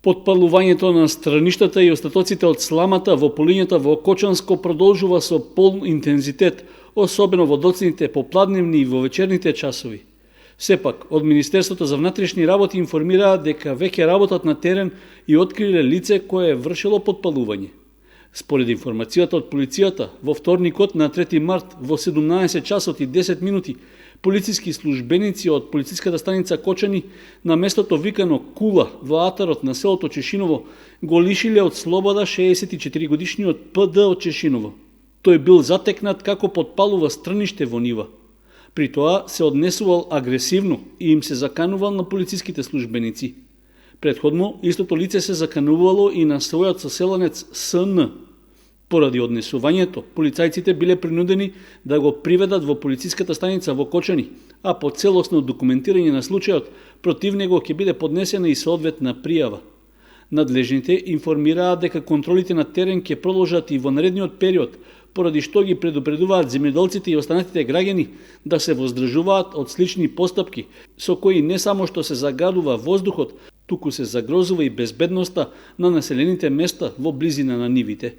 Подпалувањето на страништата и остатоците од сламата во полињата во Кочанско продолжува со полн интензитет, особено во доцните попладневни и во вечерните часови. Сепак, од Министерството за внатрешни работи информираат дека веќе работат на терен и откриле лице кое е вршело подпалување. Според информацијата од полицијата, во вторникот на 3 март во 17 часот и 10 минути, полициски службеници од полициската станица Кочани на местото викано Кула во атарот на селото Чешиново го лишиле од слобода 64 годишниот ПД од Чешиново. Тој бил затекнат како подпалува страниште во нива. При тоа се однесувал агресивно и им се заканувал на полициските службеници. Предходно, истото лице се заканувало и на својот соселенец СН. Поради однесувањето, полицајците биле принудени да го приведат во полициската станица во Кочани, а по целосно документирање на случајот, против него ќе биде поднесена и соодветна пријава. Надлежните информираат дека контролите на терен ќе продолжат и во наредниот период, поради што ги предупредуваат земјоделците и останатите граѓани да се воздржуваат од слични постапки, со кои не само што се загадува воздухот, туку се загрозува и безбедноста на населените места во близина на нивите.